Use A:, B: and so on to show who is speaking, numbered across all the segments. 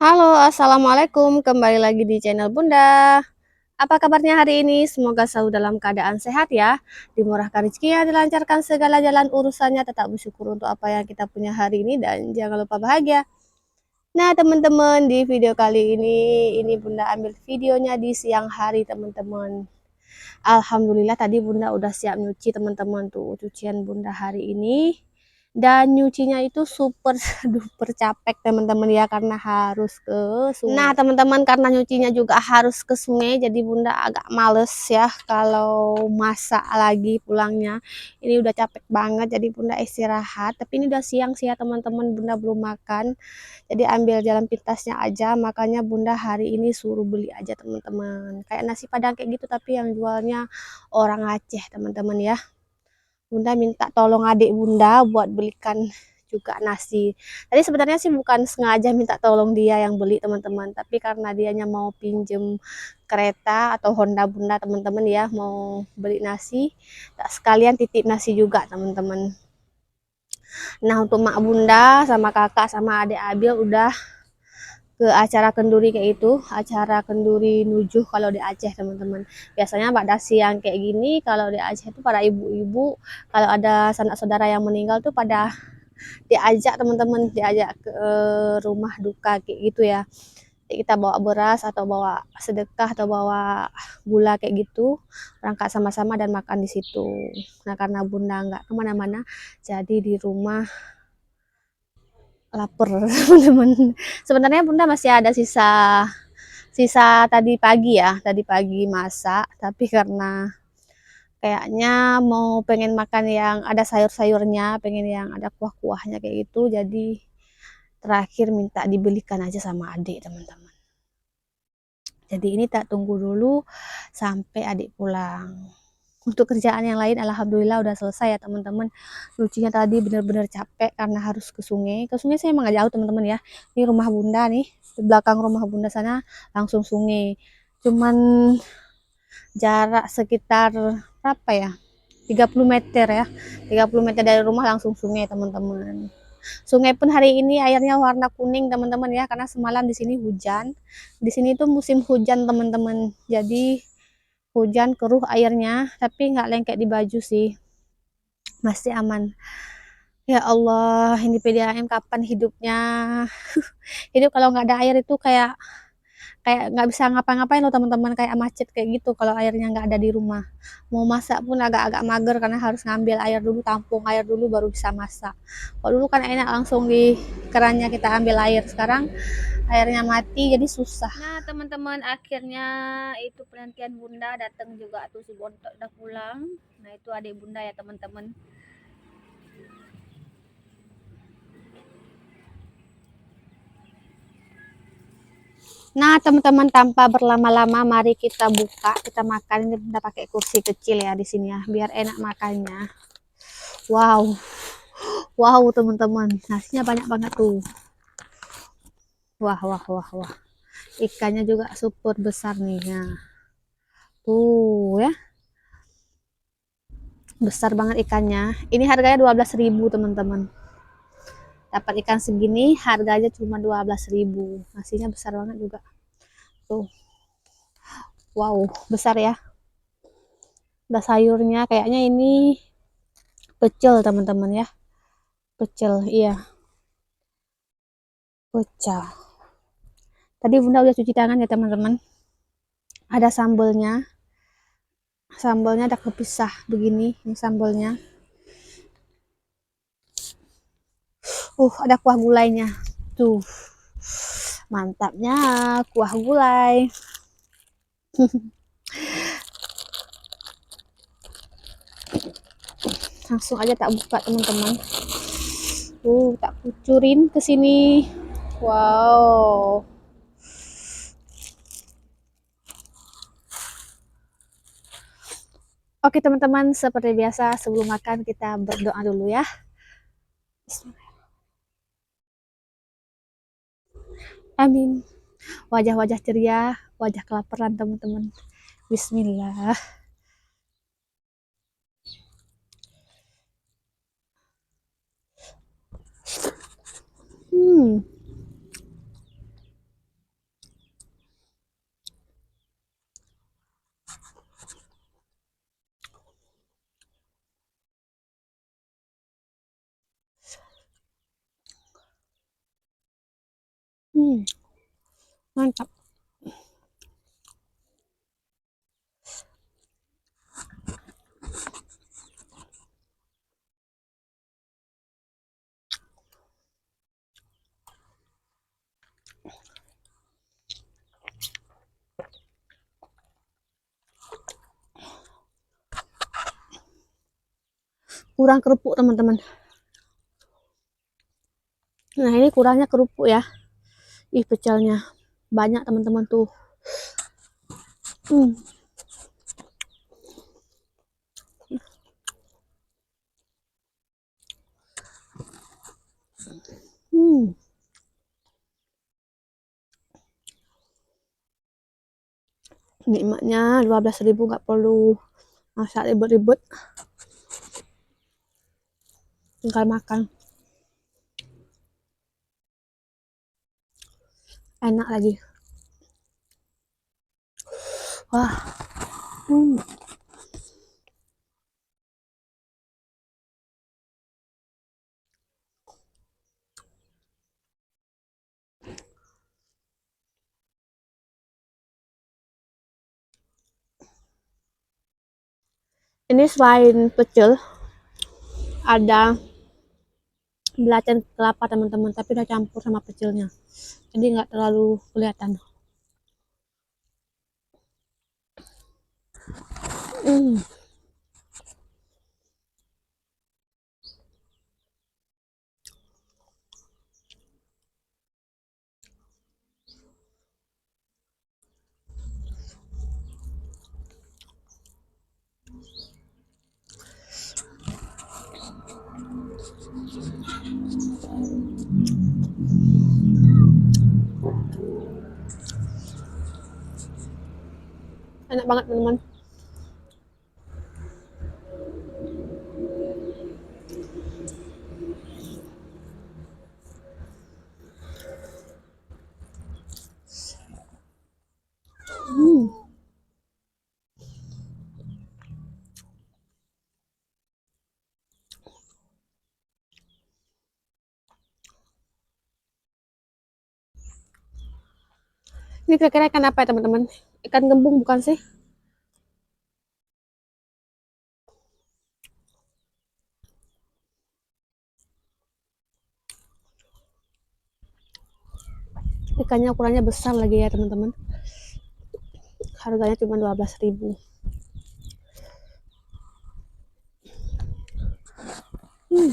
A: Halo, assalamualaikum. Kembali lagi di channel Bunda. Apa kabarnya hari ini? Semoga selalu dalam keadaan sehat ya. Dimurahkan rezekinya, dilancarkan segala jalan urusannya. Tetap bersyukur untuk apa yang kita punya hari ini dan jangan lupa bahagia. Nah, teman-teman, di video kali ini Bunda ambil videonya di siang hari, teman-teman. Alhamdulillah tadi Bunda udah siap nyuci, teman-teman, tuh cucian Bunda hari ini. Dan nyucinya itu super duper capek, teman-teman ya, karena harus ke sungai. Nah, teman-teman, karena nyucinya juga harus ke sungai, jadi Bunda agak males ya kalau masak lagi pulangnya. Ini udah capek banget, jadi Bunda istirahat. Tapi ini udah siang sih ya, teman-teman, Bunda belum makan. Jadi ambil jalan pintasnya aja, makanya Bunda hari ini suruh beli aja, teman-teman. Kayak nasi Padang kayak gitu, tapi yang jualnya orang Aceh, teman-teman ya. Bunda minta tolong adik Bunda buat belikan juga nasi. Tadi sebenarnya sih bukan sengaja minta tolong dia yang beli, teman-teman, tapi karena dianya mau pinjem kereta atau Honda Bunda, teman-teman ya, mau beli nasi, tak sekalian titip nasi juga, teman-teman. Nah, untuk mak Bunda sama kakak sama adik Abil udah ke acara kenduri kayak itu, acara kenduri nujuh kalau di Aceh, teman-teman. Biasanya pada siang kayak gini kalau di Aceh itu para ibu-ibu kalau ada sanak saudara yang meninggal tuh pada diajak, teman-teman, diajak ke rumah duka kayak gitu ya. Kita bawa beras atau bawa sedekah atau bawa gula kayak gitu, berangkat sama-sama dan makan di situ. Nah, karena Bunda nggak kemana-mana, jadi di rumah lapar, teman-teman. Sebenarnya Bunda masih ada sisa sisa tadi pagi masak, tapi karena kayaknya mau pengen makan yang ada sayur-sayurnya, pengen yang ada kuah-kuahnya kayak gitu, jadi terakhir minta dibelikan aja sama adik, teman-teman. Jadi ini tak tunggu dulu sampai adik pulang. Untuk kerjaan yang lain alhamdulillah udah selesai ya, teman-teman. Lucunya tadi bener-bener capek karena harus ke sungai. Ke sungai saya emang gak jauh, teman-teman ya. Ini rumah Bunda nih, di belakang rumah Bunda sana langsung sungai. Cuman jarak sekitar berapa ya? 30 meter ya. 30 meter dari rumah langsung sungai, teman-teman. Sungai pun hari ini airnya warna kuning, teman-teman ya, karena semalam di sini hujan. Di sini tuh musim hujan, teman-teman. Jadi hujan keruh airnya, tapi nggak lengket di baju sih. Masih aman. Ya Allah, ini PDAM kapan hidupnya? Hidup kalau nggak ada air itu kayak kayak nggak bisa ngapa-ngapain loh, teman-teman, kayak macet kayak gitu kalau airnya nggak ada di rumah. Mau masak pun agak-agak mager karena harus ngambil air dulu, tampung air dulu baru bisa masak. Kalau dulu kan enak langsung di kerannya kita ambil air, sekarang airnya mati jadi susah. Nah, teman-teman, akhirnya itu penantian Bunda datang juga tuh, si Bontot udah pulang. Nah, itu adik Bunda ya, teman-teman. Nah, teman-teman, tanpa berlama-lama mari kita buka, kita makan. Ini Bunda pakai kursi kecil ya di sini ya, biar enak makannya. Wow. Wow, teman-teman, nasinya banyak banget tuh. Wah, wah, wah, wah. Ikannya juga super besar nih ya. Tuh ya. Besar banget ikannya. Ini harganya 12.000, teman-teman. Dapat ikan segini harganya cuma 12.000. Nasinya besar banget juga. Tuh. Wow, besar ya. Ada sayurnya, kayaknya ini pecel, teman-teman ya. Pecel, iya. Pecel. Tadi Bunda udah cuci tangan ya, teman-teman. Ada sambelnya. Sambalnya ada kepisah begini, ini sambalnya. Ada kuah gulainya. Tuh. Mantapnya kuah gulai. Langsung aja tak buka, teman-teman. Tak kucurin ke sini. Wow. Oke, teman-teman, seperti biasa sebelum makan kita berdoa dulu ya. Amin. Wajah-wajah ceria, wajah kelaparan, teman-teman. Bismillah. Hmm. Mantap. Kurang kerupuk teman-teman. Nah ini kurangnya kerupuk ya. Ih pecelnya banyak teman-teman tuh. Hmm. Hmm. Nikmatnya 12.000 nggak perlu masak ribet-ribet, tinggal makan. Enak lagi. Wah. Hmm. Ini selain pecel ada belacan kelapa teman-teman, tapi udah campur sama pecelnya, jadi nggak terlalu kelihatan. Hmm. Enak banget teman-teman. Hmm. Ini kira-kira ikan apa ya teman-teman? Ikan gembung bukan sih? Ikannya ukurannya besar lagi ya teman-teman. Harganya cuma 12.000. Hmm.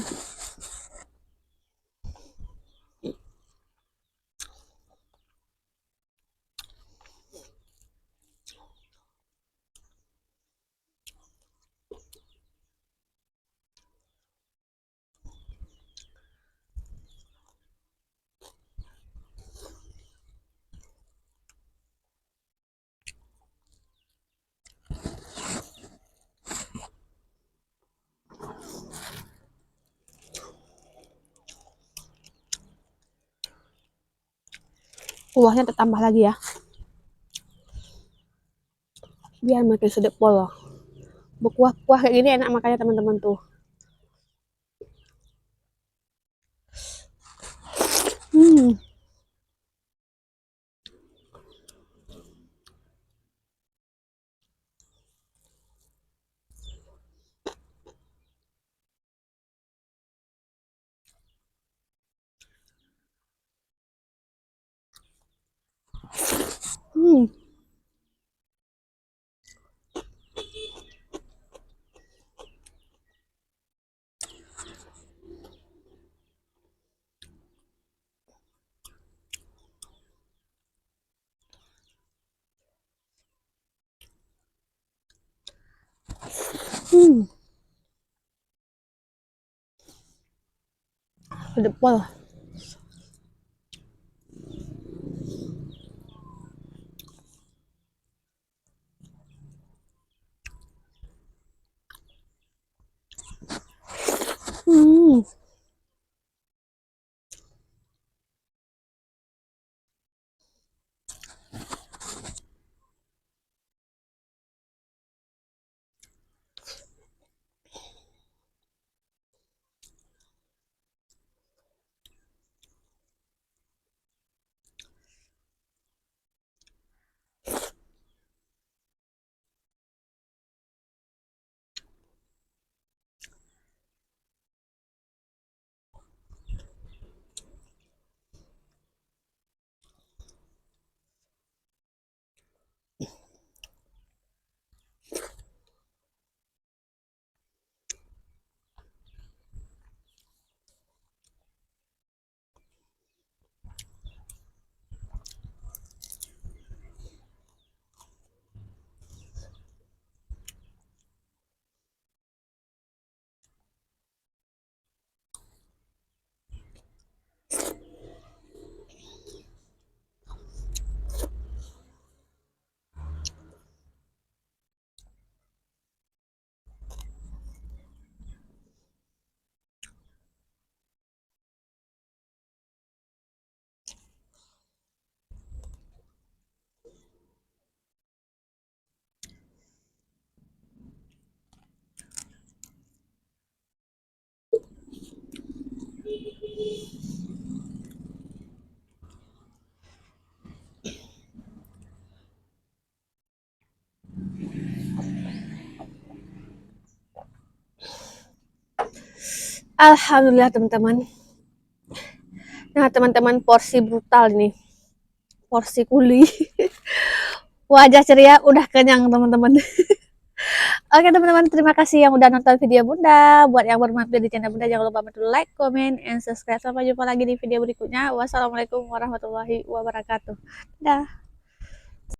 A: Kuahnya tertambah lagi ya, biar makin sedap polo. Berkuah-kuah kayak gini enak makanya teman-teman tuh. Hmm. Hmm. Hmm. Sedap pol. Hmm. Alhamdulillah teman-teman. Nah teman-teman, porsi brutal nih, porsi kuli. Wajah ceria, udah kenyang teman-teman. Oke teman-teman, terima kasih yang udah nonton video Bunda. Buat yang baru mampir di channel Bunda, jangan lupa bantu like, comment, and subscribe. Sampai jumpa lagi di video berikutnya. Wassalamualaikum warahmatullahi wabarakatuh. Dah.